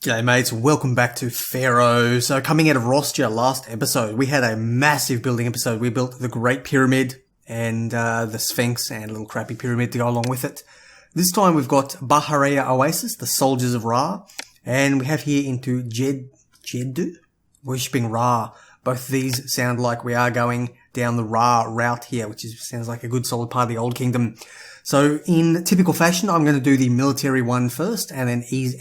G'day mates, welcome back to Pharaoh. So coming out of Rostia last episode, we had a massive building episode. We built the Great Pyramid and the Sphinx and a little crappy pyramid to go along with it. This time we've got Bahariya Oasis, the soldiers of Ra, and we have here into Jeddu, worshipping Ra. Both of these sound like we are going down the Ra route here, which sounds like a good solid part of the Old Kingdom. So in typical fashion, I'm going to do the military one first and then ease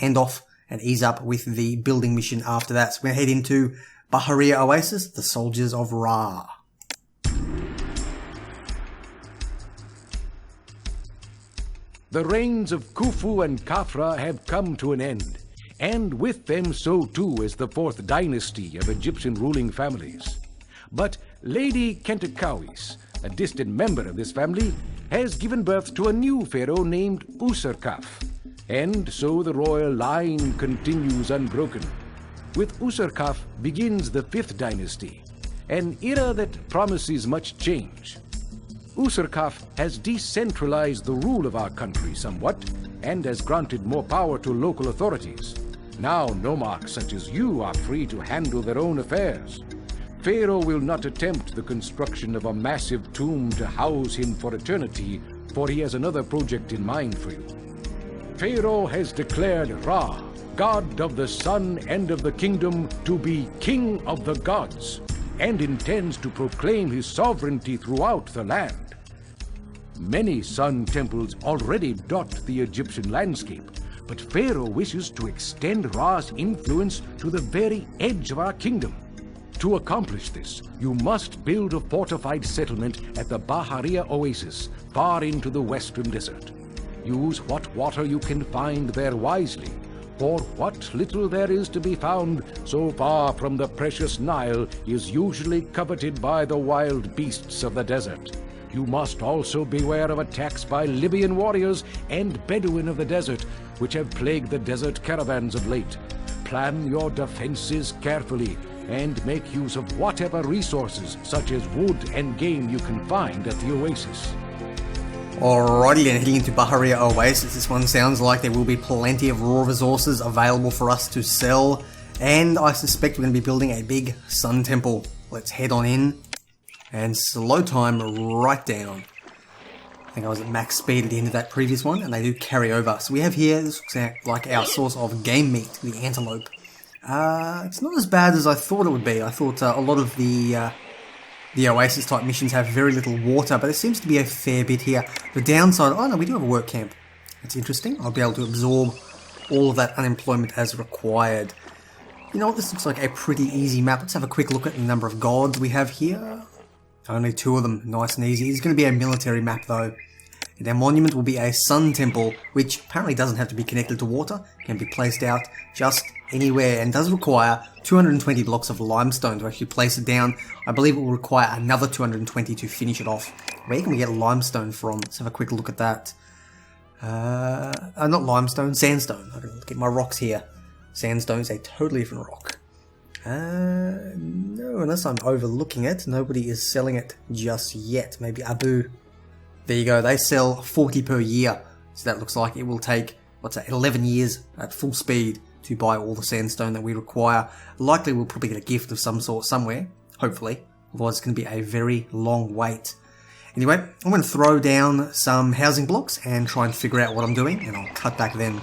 up with the building mission after that. So we're going to head into Bahariya Oasis, the soldiers of Ra. The reigns of Khufu and Khafra have come to an end, and with them so too is the fourth dynasty of Egyptian ruling families. But Lady Kentekawis, a distant member of this family, has given birth to a new pharaoh named Userkaf. And so the royal line continues unbroken. With Userkaf begins the fifth dynasty, an era that promises much change. Userkaf has decentralized the rule of our country somewhat, and has granted more power to local authorities. Now nomarchs such as you are free to handle their own affairs. Pharaoh will not attempt the construction of a massive tomb to house him for eternity, for he has another project in mind for you. Pharaoh has declared Ra, god of the sun and of the kingdom, to be king of the gods, and intends to proclaim his sovereignty throughout the land. Many sun temples already dot the Egyptian landscape, but Pharaoh wishes to extend Ra's influence to the very edge of our kingdom. To accomplish this, you must build a fortified settlement at the Bahariya Oasis, far into the western desert. Use what water you can find there wisely, for what little there is to be found so far from the precious Nile is usually coveted by the wild beasts of the desert. You must also beware of attacks by Libyan warriors and Bedouin of the desert, which have plagued the desert caravans of late. Plan your defenses carefully, and make use of whatever resources, such as wood and game, you can find at the oasis. Alrighty then, heading into Bahariya Oasis. This one sounds like there will be plenty of raw resources available for us to sell, and I suspect we're going to be building a big sun temple. Let's head on in and slow time right down. I think I was at max speed at the end of that previous one, and they do carry over. So we have here, this looks like our source of game meat, the antelope. It's not as bad as I thought it would be. I thought a lot of the Oasis type missions have very little water, but there seems to be a fair bit here. The downside, oh no, we do have a work camp. That's interesting. I'll be able to absorb all of that unemployment as required. You know what, this looks like a pretty easy map. Let's have a quick look at the number of gods we have here. Only 2 of them, nice and easy. It's going to be a military map though. And our monument will be a sun temple, which apparently doesn't have to be connected to water. It can be placed out just anywhere and does require 220 blocks of limestone to actually place it down. I believe it will require another 220 to finish it off. Where can we get limestone from? Let's have a quick look at that. Not limestone, sandstone. I can get my rocks here. Sandstone is a totally different rock. No, unless I'm overlooking it. Nobody is selling it just yet. Maybe Abu. There you go, they sell 40 per year. So that looks like it will take, 11 years at full speed to buy all the sandstone that we require. Likely we'll probably get a gift of some sort somewhere, hopefully. Otherwise it's going to be a very long wait. Anyway, I'm going to throw down some housing blocks and try and figure out what I'm doing, and I'll cut back then.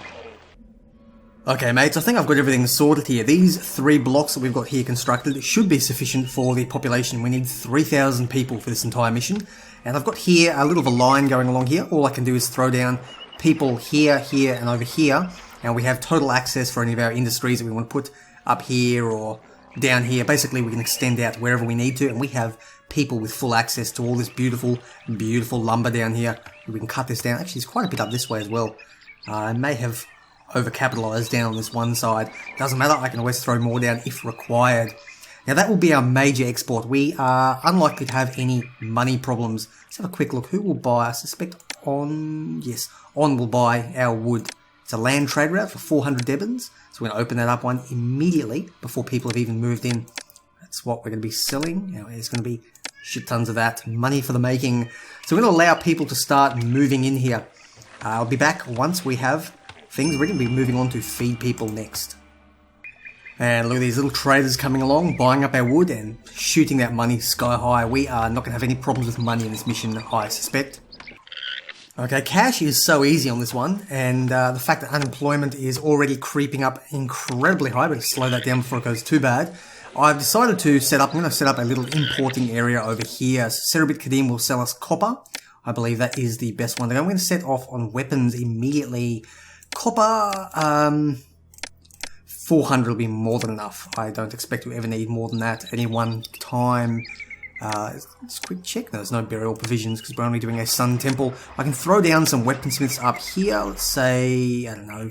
Okay mates, I think I've got everything sorted here. These 3 blocks that we've got here constructed should be sufficient for the population. We need 3,000 people for this entire mission. And I've got here a little of a line going along here. All I can do is throw down people here, here, and over here. And we have total access for any of our industries that we want to put up here or down here. Basically, we can extend out wherever we need to. And we have people with full access to all this beautiful, beautiful lumber down here. We can cut this down. Actually, there's quite a bit up this way as well. I may have overcapitalized down on this one side. Doesn't matter, I can always throw more down if required. Now that will be our major export. We are unlikely to have any money problems. Let's have a quick look. Who will buy? I suspect On will buy our wood. It's a land trade route for 400 Debons. So we're going to open that up one immediately before people have even moved in. That's what we're going to be selling. Now there's going to be shit tons of that. Money for the making. So we're going to allow people to start moving in here. I'll be back once we have things. We're going to be moving on to feed people next. And look at these little traders coming along, buying up our wood and shooting that money sky high. We are not going to have any problems with money in this mission, I suspect. Okay, cash is so easy on this one, and the fact that unemployment is already creeping up incredibly high, but slow that down before it goes too bad. I've decided to I'm going to set up a little importing area over here. So Serabit Kadim will sell us copper. I believe that is the best one to go. I'm going to set off on weapons immediately. Copper, 400 will be more than enough. I don't expect to ever need more than that at any one time. Just quick check. There's no burial provisions because we're only doing a sun temple. I can throw down some weaponsmiths up here. Let's say, I don't know,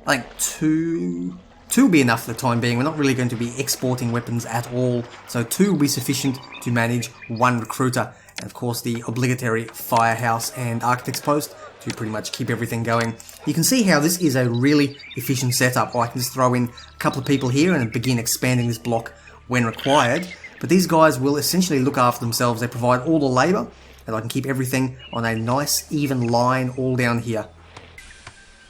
I think two will be enough for the time being. We're not really going to be exporting weapons at all. So 2 will be sufficient to manage 1 recruiter. And of course the obligatory firehouse and architect's post to pretty much keep everything going. You can see how this is a really efficient setup. I can just throw in a couple of people here and begin expanding this block when required. But these guys will essentially look after themselves. They provide all the labour, and I can keep everything on a nice even line all down here.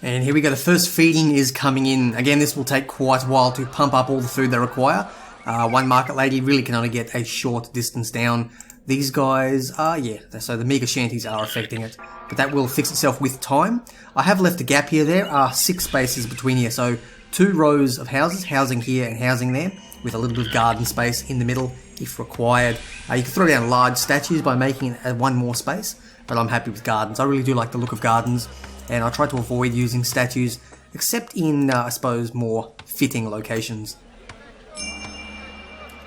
And here we go, the first feeding is coming in. Again, this will take quite a while to pump up all the food they require. One market lady really can only get a short distance down. These guys are, so the meagre shanties are affecting it. But that will fix itself with time. I have left a gap here. There are 6 spaces between here, so 2 rows of houses, housing here and housing there, with a little bit of garden space in the middle if required. You can throw down large statues by making it 1 more space, but I'm happy with gardens. I really do like the look of gardens, and I try to avoid using statues, except in, I suppose, more fitting locations.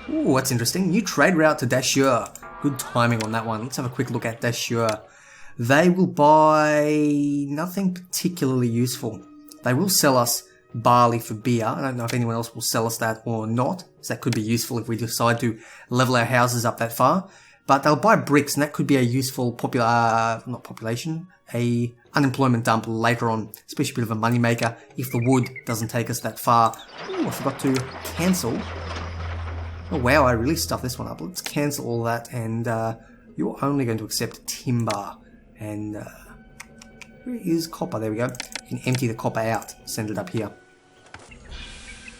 Ooh, that's interesting. New trade route to Dashur. Good timing on that one. Let's have a quick look at Dashur. They will buy nothing particularly useful. They will sell us barley for beer. I don't know if anyone else will sell us that or not, so that could be useful if we decide to level our houses up that far. But they'll buy bricks, and that could be a useful unemployment dump later on, especially a bit of a money maker if the wood doesn't take us that far. Ooh, I forgot to cancel. Oh wow, I really stuffed this one up. Let's cancel all that, and you're only going to accept timber. And where is copper? There we go. You can empty the copper out, send it up here.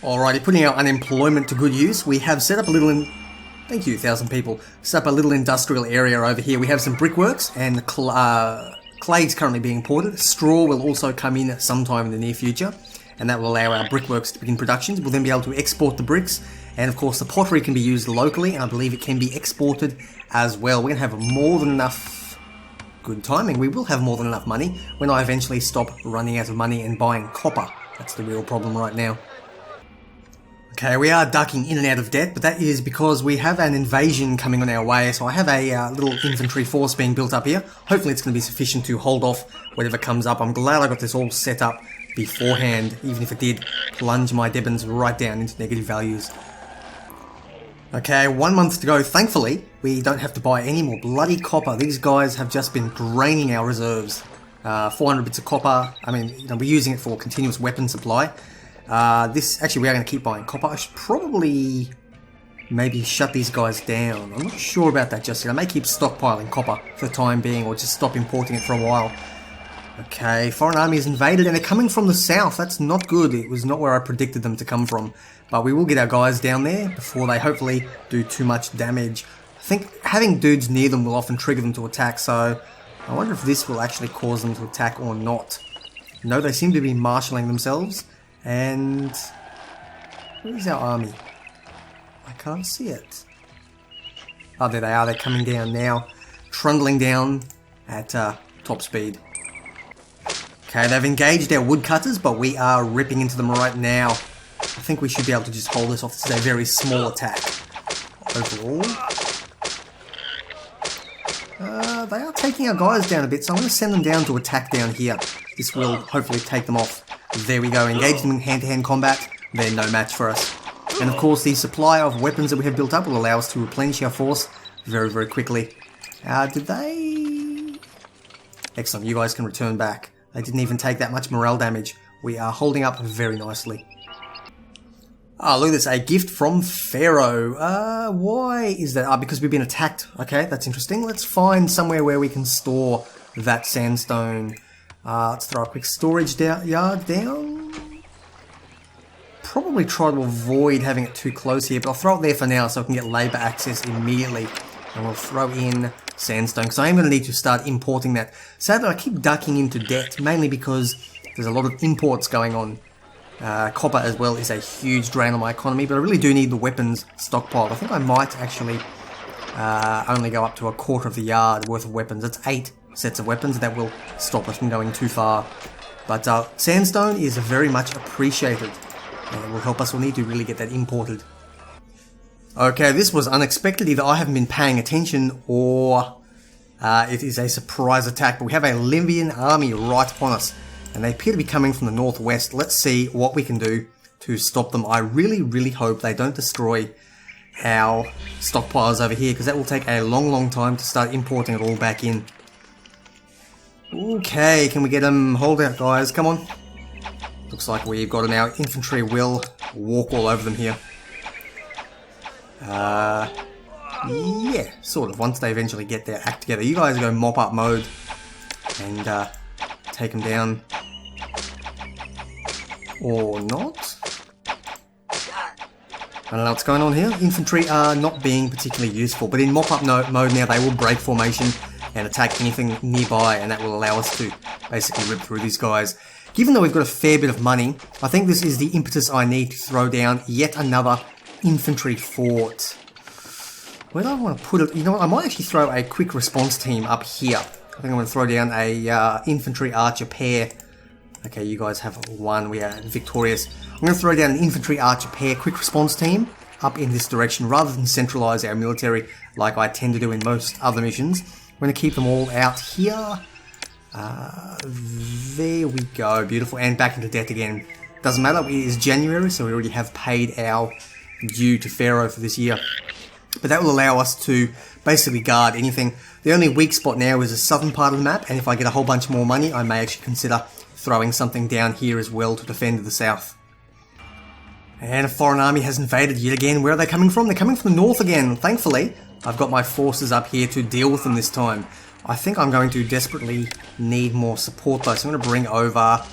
Alrighty, putting our unemployment to good use, we have set up a little thank you, 1,000 people. Set up a little industrial area over here. We have some brickworks, and clay is currently being imported. Straw will also come in sometime in the near future, and that will allow our brickworks to begin productions. We'll then be able to export the bricks, and of course the pottery can be used locally, and I believe it can be exported as well. We're going to have more than enough. Good timing. We will have more than enough money when I eventually stop running out of money and buying copper. That's the real problem right now. Okay, we are ducking in and out of debt, but that is because we have an invasion coming on our way, so I have a little infantry force being built up here. Hopefully it's going to be sufficient to hold off whatever comes up. I'm glad I got this all set up beforehand, even if it did plunge my Debans right down into negative values. Okay, 1 month to go. Thankfully, we don't have to buy any more bloody copper. These guys have just been draining our reserves. 400 bits of copper. I mean, we're using it for continuous weapon supply. Actually, we are going to keep buying copper. I should probably maybe shut these guys down. I'm not sure about that just yet. I may keep stockpiling copper for the time being, or just stop importing it for a while. Okay, foreign army is invaded, and they're coming from the south. That's not good. It was not where I predicted them to come from. But we will get our guys down there before they hopefully do too much damage. I think having dudes near them will often trigger them to attack, so I wonder if this will actually cause them to attack or not. No, they seem to be marshalling themselves. And where's our army? I can't see it. Oh, there they are. They're coming down now. Trundling down at top speed. Okay, they've engaged our woodcutters, but we are ripping into them right now. I think we should be able to just hold this off. This is a very small attack overall. They are taking our guys down a bit, so I'm going to send them down to attack down here. This will hopefully take them off. There we go, engage them in hand-to-hand combat. They're no match for us. And of course, the supply of weapons that we have built up will allow us to replenish our force very, very quickly. Did they... Excellent, you guys can return back. They didn't even take that much morale damage. We are holding up very nicely. Ah, look at this, a gift from Pharaoh. Why is that? Because we've been attacked. Okay, that's interesting. Let's find somewhere where we can store that sandstone. Let's throw a quick storage yard down. probably try to avoid having it too close here, but I'll throw it there for now so I can get labour access immediately. And we'll throw in sandstone, because I am going to need to start importing that. Sadly, I keep ducking into debt, mainly because there's a lot of imports going on. Copper as well is a huge drain on my economy, but I really do need the weapons stockpiled. I think I might actually only go up to a quarter of the yard worth of weapons. That's 8 sets of weapons that will stop us from going too far. But sandstone is very much appreciated, and it will help us. We'll need to really get that imported. Okay, this was unexpected. Either I haven't been paying attention, or it is a surprise attack. But we have a Libyan army right upon us, and they appear to be coming from the northwest. Let's see what we can do to stop them. I really, really hope they don't destroy our stockpiles over here, because that will take a long, long time to start importing it all back in. Okay, can we get them? Hold out, guys. Come on. Looks like we've got them. Our infantry will walk all over them here. Yeah, sort of. Once they eventually get their act together. You guys go mop up mode and take them down. Or not. I don't know what's going on here. Infantry are not being particularly useful, but in mop up mode now they will break formation and attack anything nearby, and that will allow us to basically rip through these guys. Given that we've got a fair bit of money, I think this is the impetus I need to throw down yet another infantry fort. Where do I want to put it? You know what, I might actually throw a quick response team up here. I think I'm going to throw down a infantry archer pair. Okay, you guys have one, we are victorious. I'm going to throw down an infantry archer pair quick response team up in this direction, rather than centralise our military like I tend to do in most other missions. We're going to keep them all out here. There we go, beautiful, and back into debt again. Doesn't matter, it is January, so we already have paid our due to Pharaoh for this year. But that will allow us to basically guard anything. The only weak spot now is the southern part of the map, and if I get a whole bunch more money, I may actually consider throwing something down here as well to defend the south. And a foreign army has invaded yet again. Where are they coming from? They're coming from the north again. Thankfully, I've got my forces up here to deal with them this time. I think I'm going to desperately need more support though, so I'm going to bring over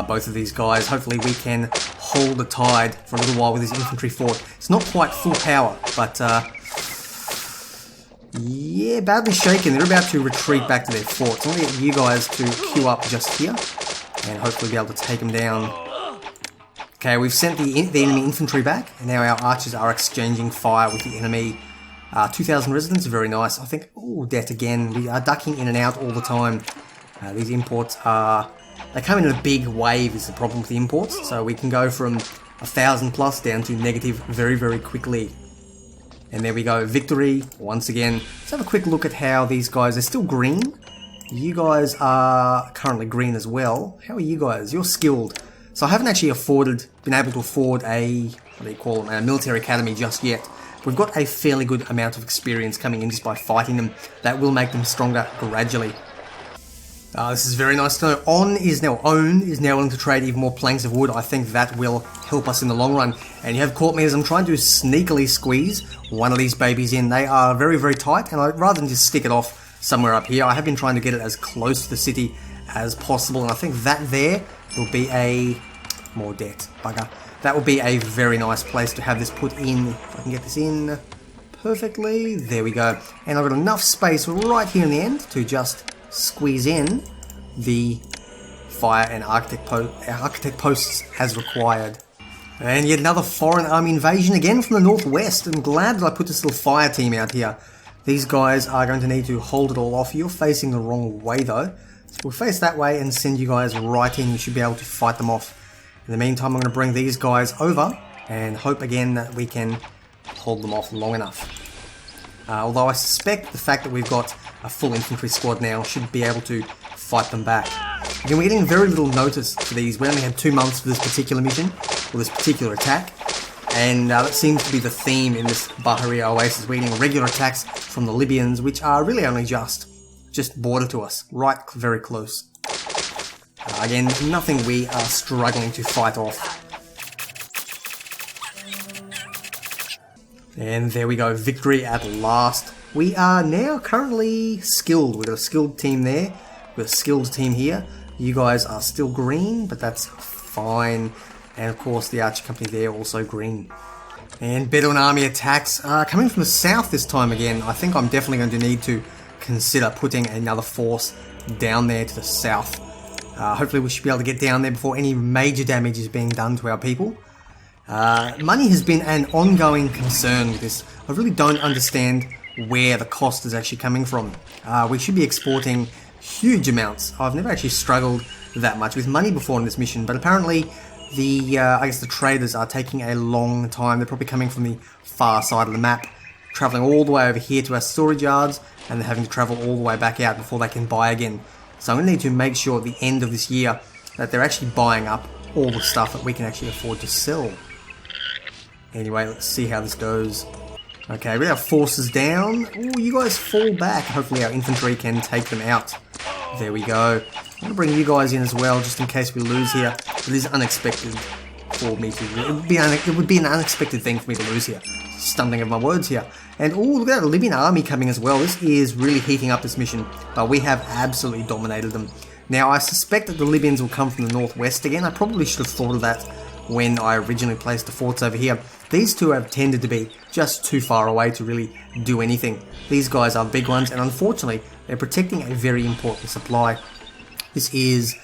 both of these guys. Hopefully we can hold the tide for a little while with this infantry fort. It's not quite full power, but yeah, badly shaken. They're about to retreat back to their fort. So I'm going to get you guys to queue up just here and hopefully be able to take them down. Okay, we've sent the enemy infantry back, and now our archers are exchanging fire with the enemy. 2,000 residents, very nice. I think, oh, debt again. We are ducking in and out all the time. These imports are, they come in a big wave is the problem with the imports. So we can go from 1,000 plus down to negative very, very quickly. And there we go, victory once again. Let's have a quick look at how these guys are still green. You guys are currently green as well. How are you guys? You're skilled. So I haven't actually been able to afford a, what do you call them, a military academy just yet. We've got a fairly good amount of experience coming in just by fighting them. That will make them stronger gradually. This is very nice to know. Own is now willing to trade even more planks of wood. I think that will help us in the long run. And you have caught me as I'm trying to sneakily squeeze one of these babies in. They are very, very tight, and rather than just stick it off somewhere up here, I have been trying to get it as close to the city as possible. And I think that there will be a... more debt, bugger. That would be a very nice place to have this put in. If I can get this in perfectly. There we go. And I've got enough space right here in the end to just squeeze in the fire and architect posts as required. And yet another foreign army invasion again from the northwest. I'm glad that I put this little fire team out here. These guys are going to need to hold it all off. You're facing the wrong way though. So we'll face that way and send you guys right in. You should be able to fight them off. In the meantime, I'm going to bring these guys over and hope again that we can hold them off long enough. Although I suspect the fact that we've got a full infantry squad now should be able to fight them back. Again, we're getting very little notice for these. We only had 2 months for this particular mission, or this particular attack. And that seems to be the theme in this Bahariya Oasis. We're getting regular attacks from the Libyans, which are really only just border to us, right very close. Again, nothing we are struggling to fight off. And there we go, victory at last. We are now currently skilled. We've got a skilled team there. We've got a skilled team here. You guys are still green, but that's fine. And of course the archer company there also green. And Bedouin army attacks coming from the south this time again. I think I'm definitely going to need to consider putting another force down there to the south. Hopefully we should be able to get down there before any major damage is being done to our people. Money has been an ongoing concern with this. I really don't understand where the cost is actually coming from. We should be exporting huge amounts. I've never actually struggled that much with money before in this mission, but apparently I guess the traders are taking a long time. They're probably coming from the far side of the map, traveling all the way over here to our storage yards, and they're having to travel all the way back out before they can buy again. So I'm going to need to make sure at the end of this year that they're actually buying up all the stuff that we can actually afford to sell. Anyway, let's see how this goes. Okay, we have forces down. Oh, you guys fall back. Hopefully our infantry can take them out. There we go. I'm going to bring you guys in as well, just in case we lose here. It is unexpected for me to... It would be an unexpected thing for me to lose here. Stumbling of my words here. And oh, look at that Libyan army coming as well. This is really heating up this mission, but we have absolutely dominated them. Now, I suspect that the Libyans will come from the northwest again. I probably should have thought of that when I originally placed the forts over here. These two have tended to be just too far away to really do anything. These guys are big ones, and unfortunately, they're protecting a very important supply. This is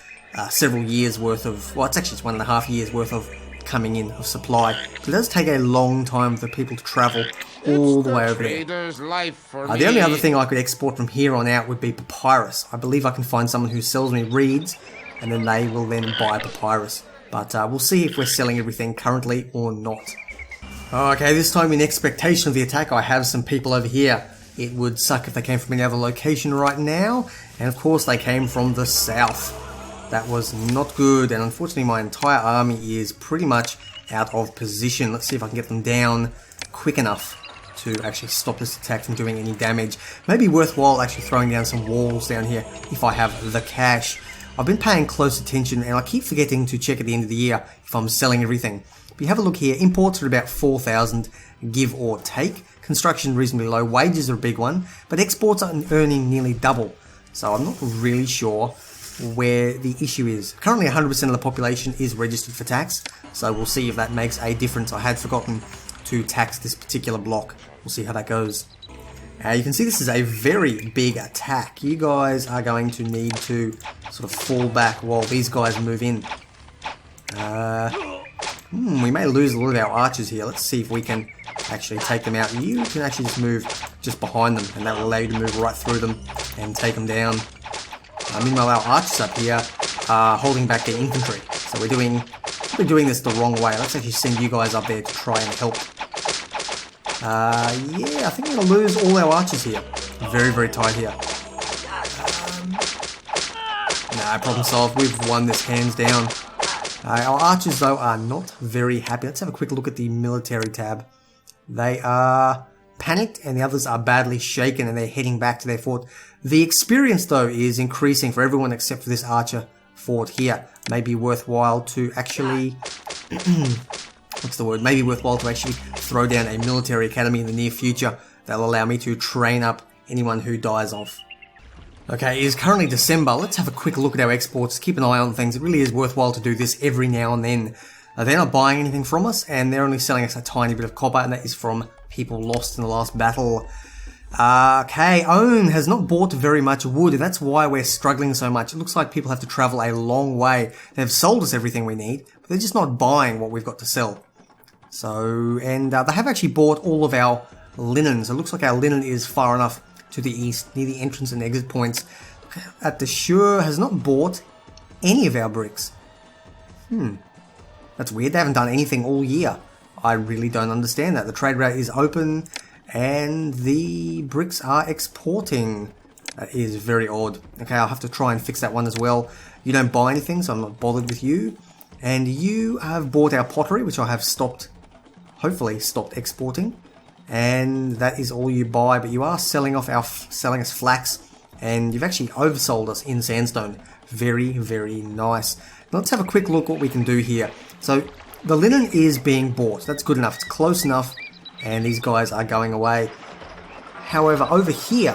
several years worth of, well, it's 1.5 years worth of coming in of supply. So it does take a long time for people to travel all the way over there. The only other thing I could export from here on out would be papyrus. I believe I can find someone who sells me reeds, and then they will then buy papyrus. But we'll see if we're selling everything currently or not. Okay, this time in expectation of the attack, I have some people over here. It would suck if they came from any other location right now. And of course they came from the south. That was not good, and unfortunately my entire army is pretty much out of position. Let's see if I can get them down quick enough to actually stop this attack from doing any damage. Maybe worthwhile actually throwing down some walls down here if I have the cash. I've been paying close attention, and I keep forgetting to check at the end of the year if I'm selling everything. But you have a look here, imports are about 4,000, give or take. Construction reasonably low, wages are a big one, but exports are earning nearly double. So I'm not really sure where the issue is. Currently 100% of the population is registered for tax, so we'll see if that makes a difference. I had forgotten to tax this particular block. We'll see how that goes. You can see this is a very big attack. You guys are going to need to sort of fall back while these guys move in. We may lose a lot of our archers here. Let's see if we can actually take them out. You can actually just move just behind them, and that will allow you to move right through them and take them down. Meanwhile, our archers up here are holding back their infantry. So we're doing this the wrong way. Let's actually send you guys up there to try and help. Yeah, I think we're going to lose all our archers here. Very, very tight here. Nah, problem solved. We've won this hands down. Our archers, though, are not very happy. Let's have a quick look at the military tab. They are panicked, and the others are badly shaken, and they're heading back to their fort. The experience, though, is increasing for everyone except for this archer fort here. Maybe worthwhile to actually... Maybe worthwhile to actually throw down a military academy in the near future. That'll allow me to train up anyone who dies off. Okay, it is currently December. Let's have a quick look at our exports. Keep an eye on things. It really is worthwhile to do this every now and then. They're not buying anything from us, and they're only selling us a tiny bit of copper, and that is from people lost in the last battle. Okay, Own has not bought very much wood, and that's why we're struggling so much. It looks like people have to travel a long way. They've sold us everything we need, but they're just not buying what we've got to sell. So, and they have actually bought all of our linen. So it looks like our linen is far enough to the east, near the entrance and exit points. At the Shur has not bought any of our bricks. That's weird. They haven't done anything all year. I really don't understand that. The trade route is open, and the bricks are exporting. That is very odd. Okay, I'll have to try and fix that one as well. You don't buy anything, so I'm not bothered with you. And you have bought our pottery, which I have hopefully stopped exporting. And that is all you buy, but you are selling us flax, and you've actually oversold us in sandstone. Very, very nice. Now let's have a quick look what we can do here. So the linen is being bought. That's good enough. It's close enough, and these guys are going away. However, over here,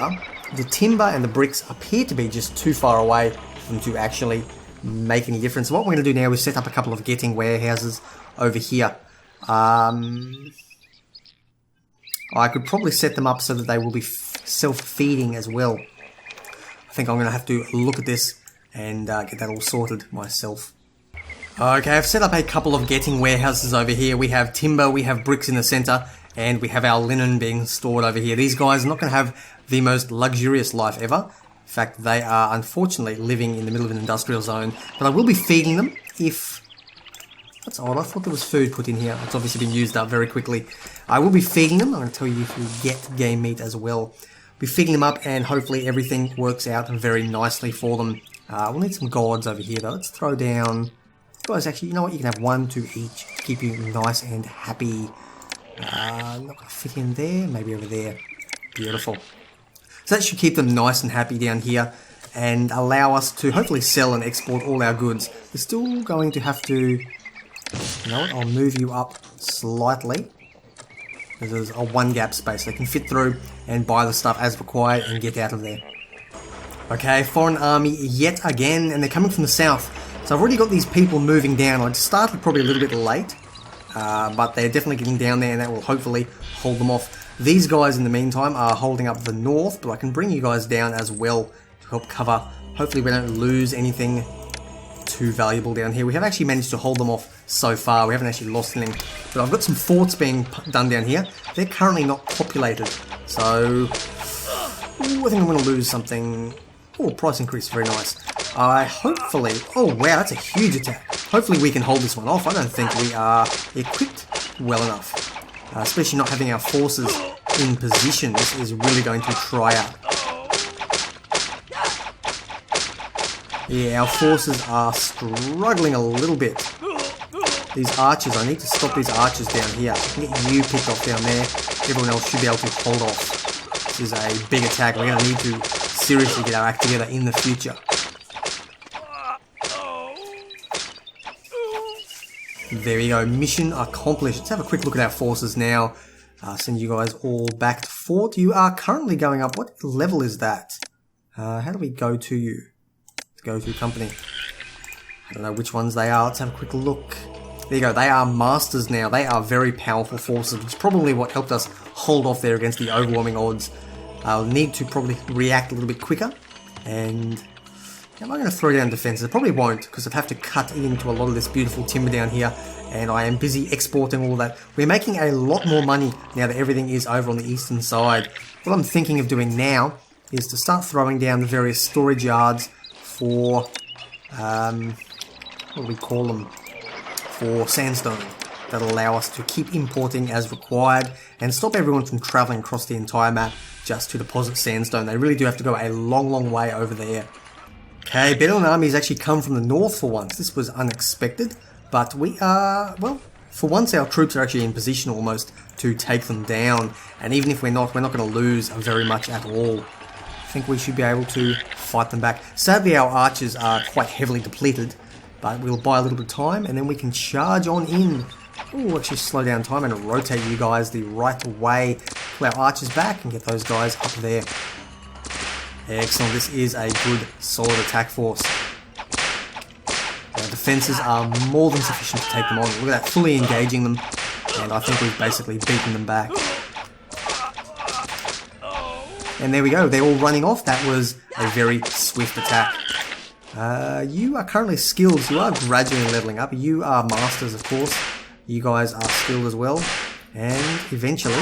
the timber and the bricks appear to be just too far away for them to actually make any difference. What we're going to do now is set up a couple of getting warehouses over here. I could probably set them up so that they will be self-feeding as well. I think I'm going to have to look at this and get that all sorted myself. Okay, I've set up a couple of getting warehouses over here. We have timber, we have bricks in the center, and we have our linen being stored over here. These guys are not going to have the most luxurious life ever. In fact, they are unfortunately living in the middle of an industrial zone. But I will be feeding them if... That's odd, I thought there was food put in here. It's obviously been used up very quickly. I will be feeding them. I'm going to tell you if you get game meat as well. Be feeding them up and hopefully everything works out very nicely for them. We'll need some gourds over here though. Let's throw down... Guys, actually, you know what? You can have 1, 2 each. Keep you nice and happy. Not going to fit in there. Maybe over there. Beautiful. So that should keep them nice and happy down here and allow us to hopefully sell and export all our goods. We're still going to have to... You know what? I'll move you up slightly. There's a 1 gap space. They can fit through and buy the stuff as required and get out of there. Okay, foreign army yet again, and they're coming from the south. So I've already got these people moving down. I started probably a little bit late, but they're definitely getting down there and that will hopefully hold them off. These guys in the meantime are holding up the north, but I can bring you guys down as well to help cover. Hopefully we don't lose anything too valuable down here. We have actually managed to hold them off so far. We haven't actually lost anything. But I've got some forts being done down here. They're currently not populated. So, ooh, I think I'm going to lose something. Oh, price increase, very nice. Hopefully, oh wow, that's a huge attack. Hopefully we can hold this one off. I don't think we are equipped well enough. Especially not having our forces in position. This is really going to try out. Yeah, our forces are struggling a little bit. These archers, I need to stop these archers down here. I can get you picked off down there. Everyone else should be able to hold off. This is a big attack. We're going to need to seriously get our act together in the future. There we go. Mission accomplished. Let's have a quick look at our forces now. Send you guys all back to fort. You are currently going up. What level is that? How do we go to you? Go to company. I don't know which ones they are. Let's have a quick look. There you go. They are masters now. They are very powerful forces, which is probably what helped us hold off there against the overwhelming odds. I'll need to probably react a little bit quicker. And am I going to throw down defenses? I probably won't, because I'd have to cut into a lot of this beautiful timber down here. And I am busy exporting all that. We're making a lot more money now that everything is over on the eastern side. What I'm thinking of doing now is to start throwing down the various storage yards for, what do we call them, for sandstone. That'll allow us to keep importing as required and stop everyone from travelling across the entire map just to deposit sandstone. They really do have to go a long, long way over there. Okay, Bedouin armies actually come from the north for once. This was unexpected, but we are, well, for once our troops are actually in position almost to take them down. And even if we're not going to lose very much at all. I think we should be able to fight them back. Sadly, our archers are quite heavily depleted, but we'll buy a little bit of time and then we can charge on in. Oh, actually slow down time and rotate you guys the right way. Pull our archers back and get those guys up there. Excellent. This is a good, solid attack force. Our defences are more than sufficient to take them on. Look at that, fully engaging them, and I think we've basically beaten them back. And there we go, they're all running off. That was a very swift attack. You are currently skilled, so you are gradually leveling up. You are masters, of course. You guys are skilled as well. And eventually,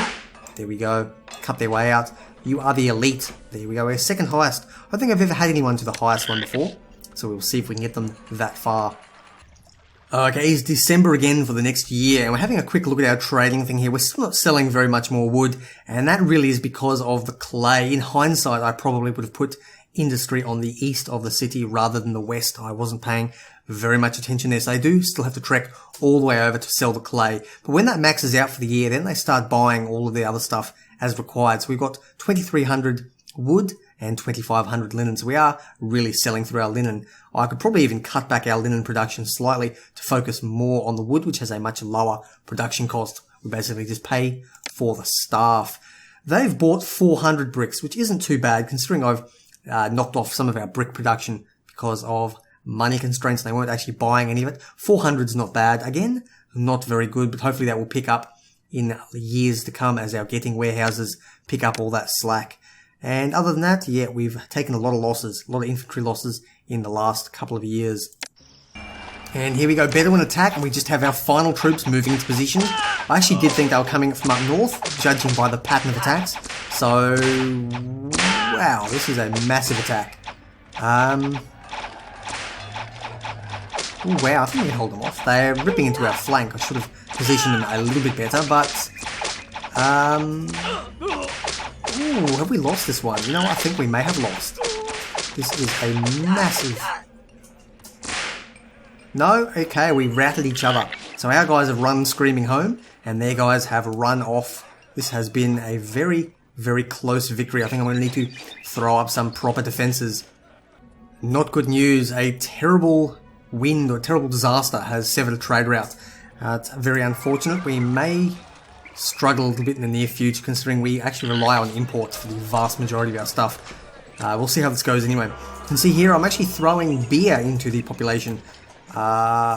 there we go, cut their way out. You are the elite. There we go, we're second highest. I don't think I've ever had anyone to the highest one before. So we'll see if we can get them that far. Okay, it's December again for the next year, and we're having a quick look at our trading thing here. We're still not selling very much more wood, and that really is because of the clay. In hindsight, I probably would have put industry on the east of the city rather than the west. I wasn't paying very much attention there, so I do still have to trek all the way over to sell the clay. But when that maxes out for the year, then they start buying all of the other stuff as required. So we've got 2,300 wood and 2,500 linen. So we are really selling through our linen. I could probably even cut back our linen production slightly to focus more on the wood, which has a much lower production cost. We basically just pay for the staff. They've bought 400 bricks, which isn't too bad considering I've knocked off some of our brick production because of money constraints. They weren't actually buying any of it. 400's not bad. Again, not very good, but hopefully that will pick up in years to come as our getting warehouses pick up all that slack. And other than that, yeah, we've taken a lot of losses, a lot of infantry losses in the last couple of years. And here we go, Bedouin attack, and we just have our final troops moving into position. I actually did think they were coming from up north, judging by the pattern of attacks. So, wow, this is a massive attack. Ooh, wow, I think we can hold them off. They're ripping into our flank. I should have positioned them a little bit better, but... Ooh, have we lost this one? You know what, I think we may have lost. This is a massive... No? Okay, we routed each other. So our guys have run screaming home, and their guys have run off. This has been a very, very close victory. I think I'm going to need to throw up some proper defenses. Not good news. A terrible wind or terrible disaster has severed a trade route. It's very unfortunate. We may struggle a little bit in the near future, considering we actually rely on imports for the vast majority of our stuff. We'll see how this goes anyway. You can see here I'm actually throwing beer into the population,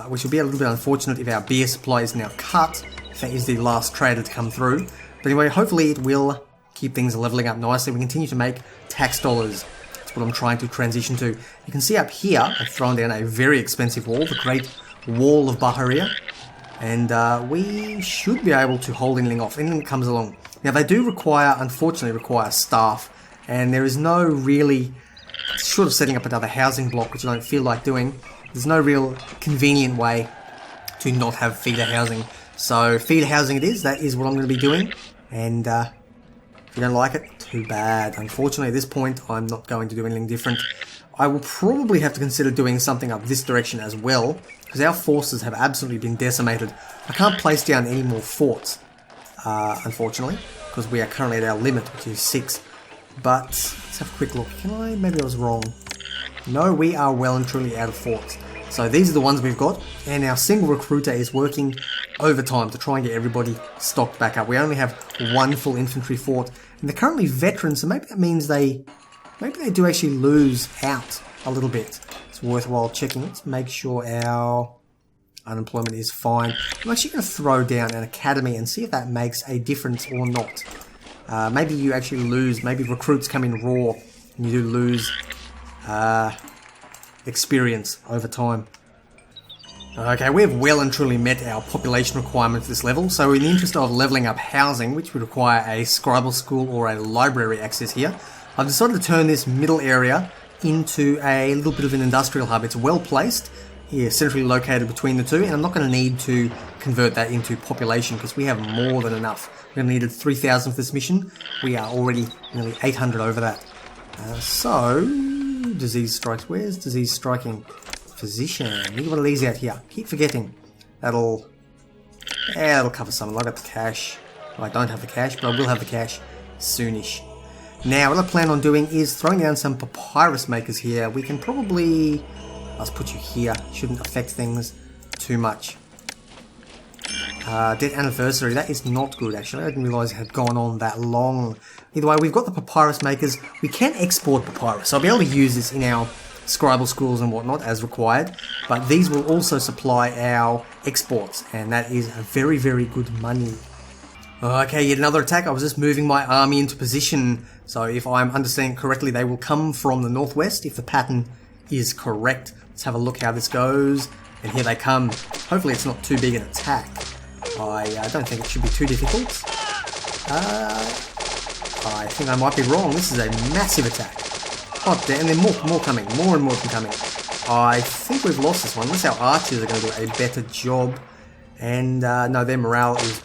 which will be a little bit unfortunate if our beer supply is now cut, if that is the last trader to come through. But anyway, hopefully it will keep things leveling up nicely. We continue to make tax dollars. That's what I'm trying to transition to. You can see up here, I've thrown down a very expensive wall, the Great Wall of Bahariya. And we should be able to hold anything off, anything that comes along. Now they do require, unfortunately require staff, and there is no really, short of setting up another housing block, which I don't feel like doing, there's no real convenient way to not have feeder housing. So feeder housing it is, that is what I'm going to be doing, and if you don't like it, too bad. Unfortunately at this point I'm not going to do anything different. I will probably have to consider doing something up this direction as well, because our forces have absolutely been decimated. I can't place down any more forts, unfortunately, because we are currently at our limit, which is 6. But let's have a quick look. Maybe I was wrong. No, we are well and truly out of forts. So these are the ones we've got, and our single recruiter is working overtime to try and get everybody stocked back up. We only have 1 full infantry fort, and they're currently veterans, so maybe that means maybe they do actually lose out a little bit. It's worthwhile checking. Let's make sure our unemployment is fine. I'm actually going to throw down an academy and see if that makes a difference or not. Maybe you actually lose, maybe recruits come in raw and you do lose experience over time. Okay, we have well and truly met our population requirements at this level, so in the interest of leveling up housing, which would require a scribal school or a library access here, I've decided to turn this middle area into a little bit of an industrial hub. It's well placed here, centrally located between the two, and I'm not going to need to convert that into population because we have more than enough. We only needed 3,000 for this mission. We are already nearly 800 over that. So, disease strikes. Where's disease striking? Physician. Need one of these out here. Keep forgetting. That'll cover some. I've got the cash. Well, I don't have the cash, but I will have the cash soonish. Now, what I plan on doing is throwing down some papyrus makers here. We can probably... Let's put you here. Shouldn't affect things too much. Death anniversary. That is not good, actually. I didn't realise it had gone on that long. Either way, we've got the papyrus makers. We can export papyrus, so I'll be able to use this in our scribal schools and whatnot as required. But these will also supply our exports, and that is very, very good money. Okay, yet another attack. I was just moving my army into position. So if I'm understanding correctly, they will come from the northwest if the pattern is correct. Let's have a look how this goes. And here they come. Hopefully it's not too big an attack. I don't think it should be too difficult. I think I might be wrong. This is a massive attack. Oh, damn, and then more coming. More and more coming. I think we've lost this one. Unless our archers are going to do a better job. And no, their morale is...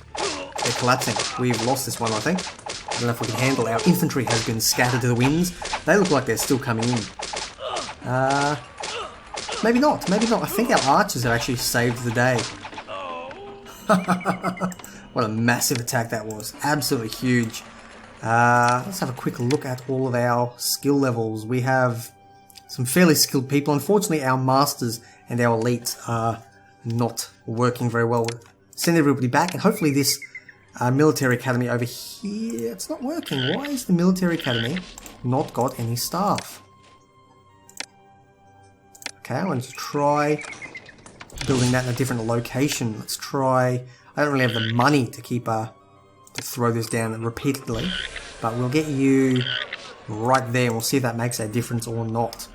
They're collapsing. We've lost this one, I think. I don't know if we can handle. Our infantry has been scattered to the winds. They look like they're still coming in. Maybe not. Maybe not. I think our archers have actually saved the day. What a massive attack that was. Absolutely huge. Let's have a quick look at all of our skill levels. We have some fairly skilled people. Unfortunately, our masters and our elites are not working very well. We'll send everybody back, and hopefully this military academy over here, it's not working. Why is the military academy not got any staff? Okay, I want to try building that in a different location. Let's try... I don't really have the money to keep to throw this down repeatedly, but we'll get you right there and we'll see if that makes a difference or not.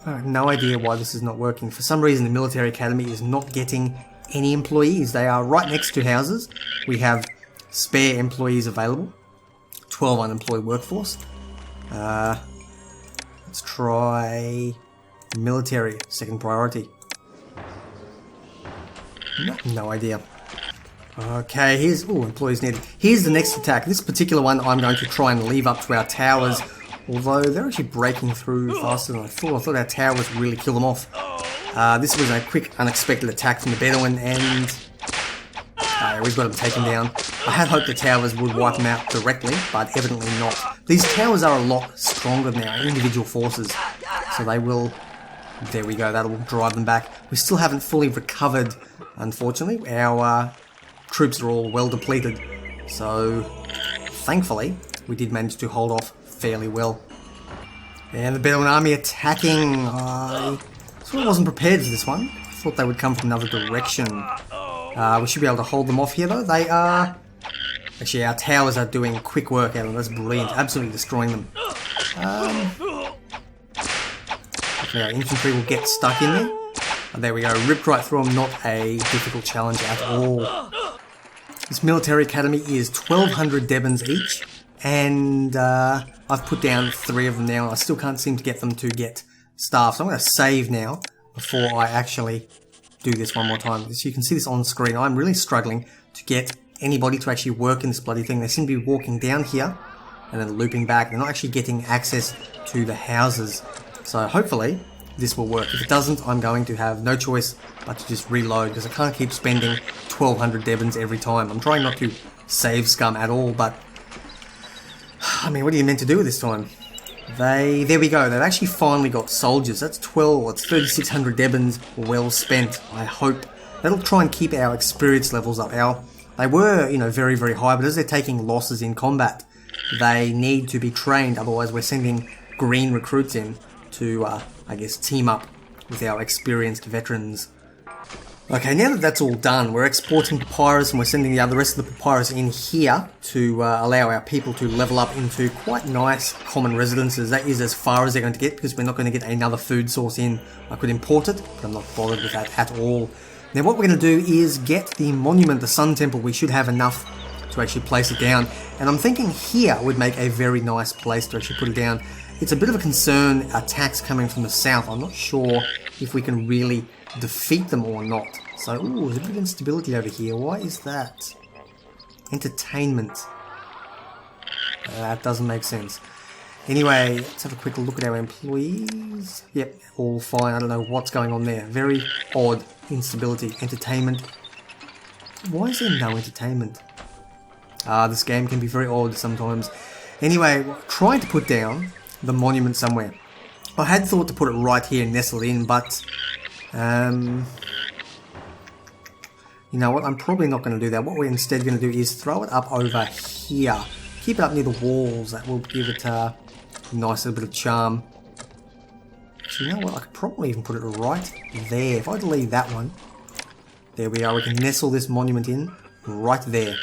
I have no idea why this is not working. For some reason the military academy is not getting any employees. They are right next to houses. We have spare employees available. 12 unemployed workforce. Let's try military, second priority. No idea. Okay, here's... oh, employees needed. Here's the next attack. This particular one I'm going to try and leave up to our towers, although they're actually breaking through faster than I thought. I thought our towers would really kill them off. This was a quick, unexpected attack from the Bedouin, and we've got them taken down. I had hoped the towers would wipe them out directly, but evidently not. These towers are a lot stronger than our individual forces, so they will... there we go, that'll drive them back. We still haven't fully recovered, unfortunately. Our troops are all well depleted, so thankfully we did manage to hold off fairly well. And the Bedouin army attacking. I sort of wasn't prepared for this one. I thought they would come from another direction. We should be able to hold them off here though. They are... actually, our towers are doing quick work out of them. That's brilliant. Absolutely destroying them. Okay, our infantry will get stuck in there. And there we go. Ripped right through them. Not a difficult challenge at all. This military academy is 1,200 Debans each. And I've put down 3 of them now. I still can't seem to get them to get staff. So I'm going to save now before I actually do this one more time. So you can see this on screen. I'm really struggling to get anybody to actually work in this bloody thing. They seem to be walking down here and then looping back. They're not actually getting access to the houses. So hopefully this will work. If it doesn't, I'm going to have no choice but to just reload, because I can't keep spending 1,200 Debans every time. I'm trying not to save scum at all, but I mean, what are you meant to do with this time? There we go. They've actually finally got soldiers. That's 3,600 Debans well spent. I hope that'll try and keep our experience levels up. They were, very, very high, but as they're taking losses in combat, they need to be trained. Otherwise, we're sending green recruits in to, I guess, team up with our experienced veterans. Okay, now that that's all done, we're exporting papyrus and we're sending the rest of the papyrus in here to allow our people to level up into quite nice common residences. That is as far as they're going to get, because we're not going to get another food source in. I could import it, but I'm not bothered with that at all. Now what we're going to do is get the monument, the Sun Temple. We should have enough to actually place it down. And I'm thinking here would make a very nice place to actually put it down. It's a bit of a concern, attacks coming from the south. I'm not sure if we can really defeat them or not. So, ooh, there's a bit of instability over here. Why is that? Entertainment. That doesn't make sense. Anyway, let's have a quick look at our employees. Yep, all fine. I don't know what's going on there. Very odd instability. Entertainment. Why is there no entertainment? This game can be very odd sometimes. Anyway, trying to put down the monument somewhere. I had thought to put it right here nestled in, but you know what, I'm probably not going to do that. What we're instead going to do is throw it up over here. Keep it up near the walls. That will give it a nice little bit of charm. So you know what, I could probably even put it right there. If I delete that one, there we are. We can nestle this monument in right there.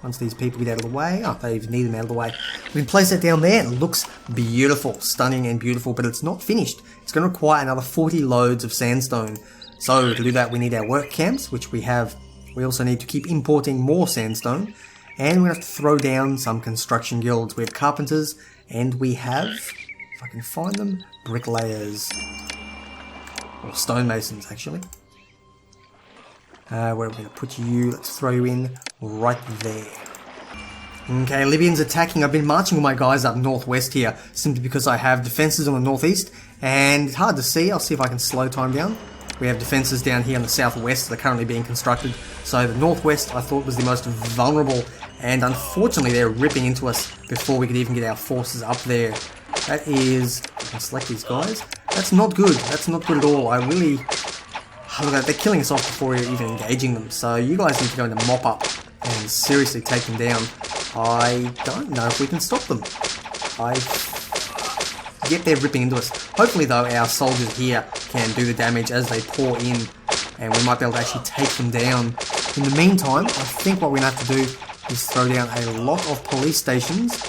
Once these people get out of the way, they even need them out of the way. We can place that down there. It looks beautiful, stunning and beautiful, but it's not finished. It's going to require another 40 loads of sandstone. So to do that, we need our work camps, which we have. We also need to keep importing more sandstone, and we have to throw down some construction guilds. We have carpenters, and we have, if I can find them, bricklayers. Or stonemasons, actually. Where are we going to put you? Let's throw you in right there. Okay, Libyans attacking. I've been marching all my guys up northwest here, simply because I have defences on the northeast, and it's hard to see. I'll see if I can slow time down. We have defences down here in the southwest that are currently being constructed. So the northwest I thought was the most vulnerable, and unfortunately they're ripping into us before we could even get our forces up there. That is... I can select these guys. That's not good. That's not good at all. I really... Look at that, they're killing us off before we're even engaging them. So you guys need to go into mop up and seriously take them down. I don't know if we can stop them. Yet they're ripping into us. Hopefully though our soldiers here can do the damage as they pour in, and we might be able to actually take them down. In the meantime, I think what we're going to have to do is throw down a lot of police stations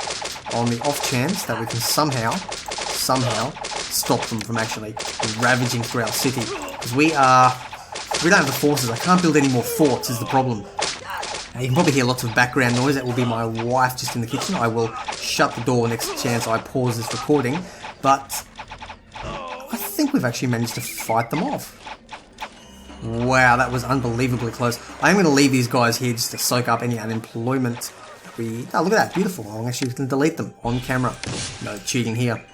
on the off chance that we can somehow stop them from actually ravaging through our city. Because we don't have the forces. I can't build any more forts is the problem. You can probably hear lots of background noise. That will be my wife just in the kitchen. I will shut the door next chance I pause this recording. But I think we've actually managed to fight them off. Wow, that was unbelievably close. I'm going to leave these guys here just to soak up any unemployment. Oh, look at that. Beautiful. I'm actually going to delete them on camera. No cheating here.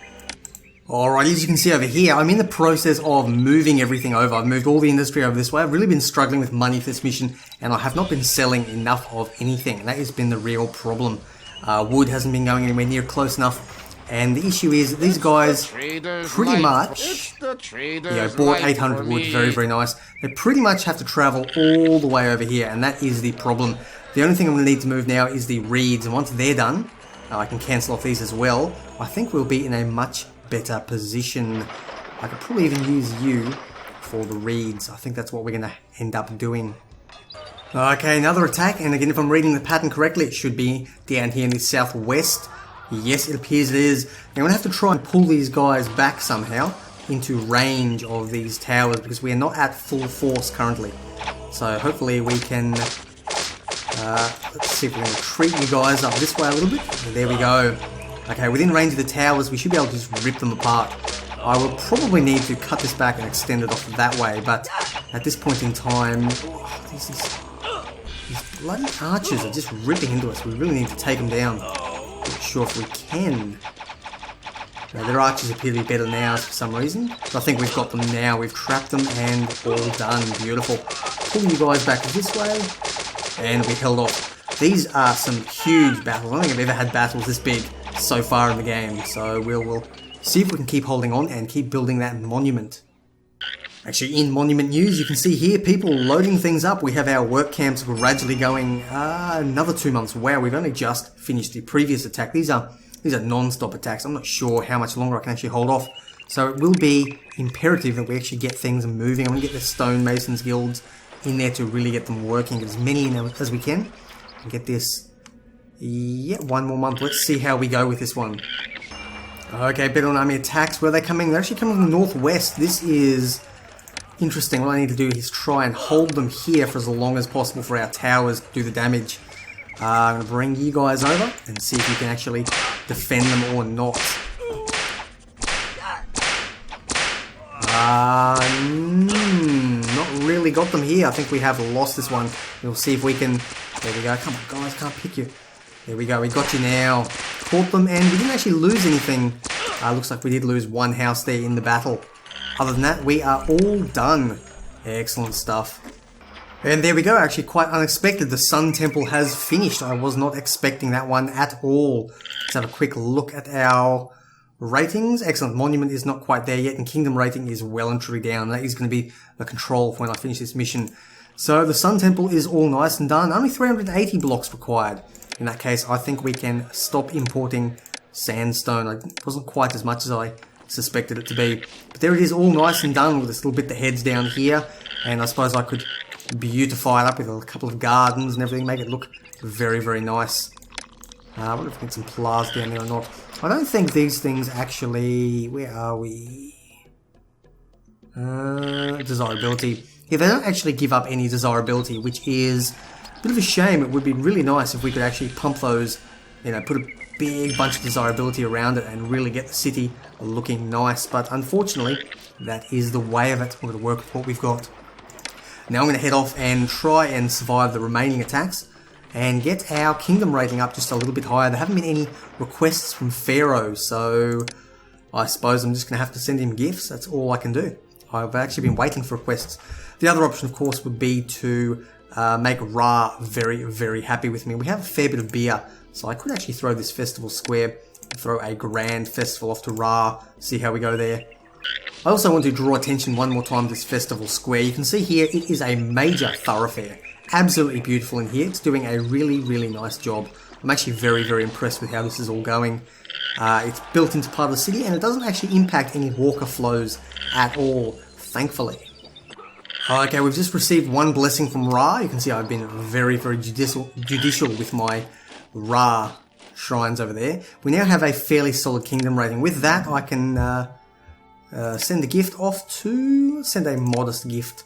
Alright, as you can see over here, I'm in the process of moving everything over. I've moved all the industry over this way. I've really been struggling with money for this mission, and I have not been selling enough of anything. And that has been the real problem. Wood hasn't been going anywhere near close enough. And the issue is, these guys pretty much, bought 800 wood, very, very nice. They pretty much have to travel all the way over here, and that is the problem. The only thing I'm going to need to move now is the reeds, and once they're done, I can cancel off these as well. I think we'll be in a much better position. I could probably even use you for the reeds. I think that's what we're going to end up doing. Okay, another attack, and again, if I'm reading the pattern correctly, it should be down here in the southwest. Yes, it appears it is. Now, I'm going to have to try and pull these guys back somehow into range of these towers, because we are not at full force currently. So hopefully we can, let's see if we can retreat you guys up this way a little bit. There we go. Okay, within range of the towers, we should be able to just rip them apart. I will probably need to cut this back and extend it off that way, but at this point in time, these bloody archers are just ripping into us. We really need to take them down. Not sure if we can. Now, their archers appear to be better than ours for some reason, but I think we've got them now. We've trapped them and all done. Beautiful. Pull you guys back this way, and we held off. These are some huge battles. I don't think I've ever had battles this big so far in the game, so we'll see if we can keep holding on and keep building that monument. Actually, in monument news, you can see here people loading things up. We have our work camps gradually going another 2 months. Wow, we've only just finished the previous attack. These are non-stop attacks. I'm not sure how much longer I can actually hold off, so it will be imperative that we actually get things moving. I'm going to get the stonemasons guilds in there to really get them working, get as many in as we can, and get this. Yeah, 1 more month. Let's see how we go with this one. Okay, Bedouin Army attacks. Where are they coming? They're actually coming from the northwest. This is interesting. What I need to do is try and hold them here for as long as possible for our towers to do the damage. I'm going to bring you guys over and see if you can actually defend them or not. Not really got them here. I think we have lost this one. We'll see if we can. There we go. Come on, guys. Can't pick you. There we go. We got you now. Caught them, and we didn't actually lose anything. Looks like we did lose one house there in the battle. Other than that, we are all done. Excellent stuff. And there we go. Actually, quite unexpected. The Sun Temple has finished. I was not expecting that one at all. Let's have a quick look at our ratings. Excellent. Monument is not quite there yet, and Kingdom rating is well and truly down. That is going to be the control for when I finish this mission. So the Sun Temple is all nice and done. Only 380 blocks required. In that case, I think we can stop importing sandstone. It wasn't quite as much as I suspected it to be. But there it is, all nice and done with this little bit that heads down here. And I suppose I could beautify it up with a couple of gardens and everything, make it look very, very nice. I wonder if we can get some plaza down there or not. I don't think these things actually... Where are we? Desirability. Yeah, they don't actually give up any desirability, which is a bit of a shame. It would be really nice if we could actually pump those, you know, put a big bunch of desirability around it and really get the city looking nice. But unfortunately, that is the way of it. We're going to work with what we've got. Now I'm going to head off and try and survive the remaining attacks and get our kingdom rating up just a little bit higher. There haven't been any requests from Pharaoh, so I suppose I'm just going to have to send him gifts. That's all I can do. I've actually been waiting for requests. The other option, of course, would be to make Ra very, very happy with me. We have a fair bit of beer, so I could actually throw this festival square, throw a grand festival off to Ra, see how we go there. I also want to draw attention one more time to this festival square. You can see here it is a major thoroughfare. Absolutely beautiful in here. It's doing a really, really nice job. I'm actually very, very impressed with how this is all going. It's built into part of the city and it doesn't actually impact any walker flows at all. thankfully. Okay, we've just received one blessing from Ra. You can see I've been very, very judicial with my Ra shrines over there. We now have a fairly solid kingdom rating. With that, I can send a gift off to... send a modest gift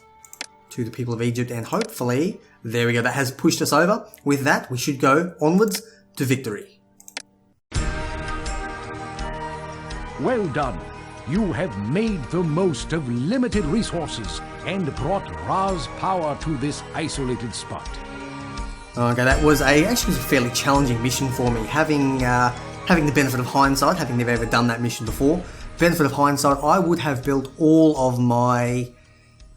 to the people of Egypt, and hopefully, there we go, that has pushed us over. With that, we should go onwards to victory. Well done. You have made the most of limited resources and brought Ra's power to this isolated spot. Okay, that was actually a fairly challenging mission for me. Having the benefit of hindsight, having never ever done that mission before, benefit of hindsight, I would have built all of my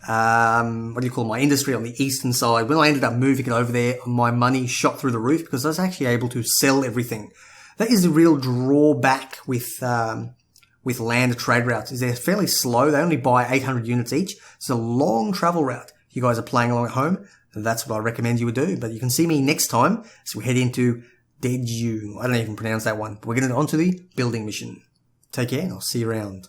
my industry on the eastern side. When I ended up moving it over there, my money shot through the roof because I was actually able to sell everything. That is the real drawback with land trade routes, is they're fairly slow. They only buy 800 units each. It's a long travel route. If you guys are playing along at home, that's what I recommend you would do. But you can see me next time as we head into Deju. I don't even pronounce that one. But we're getting on to the building mission. Take care and I'll see you around.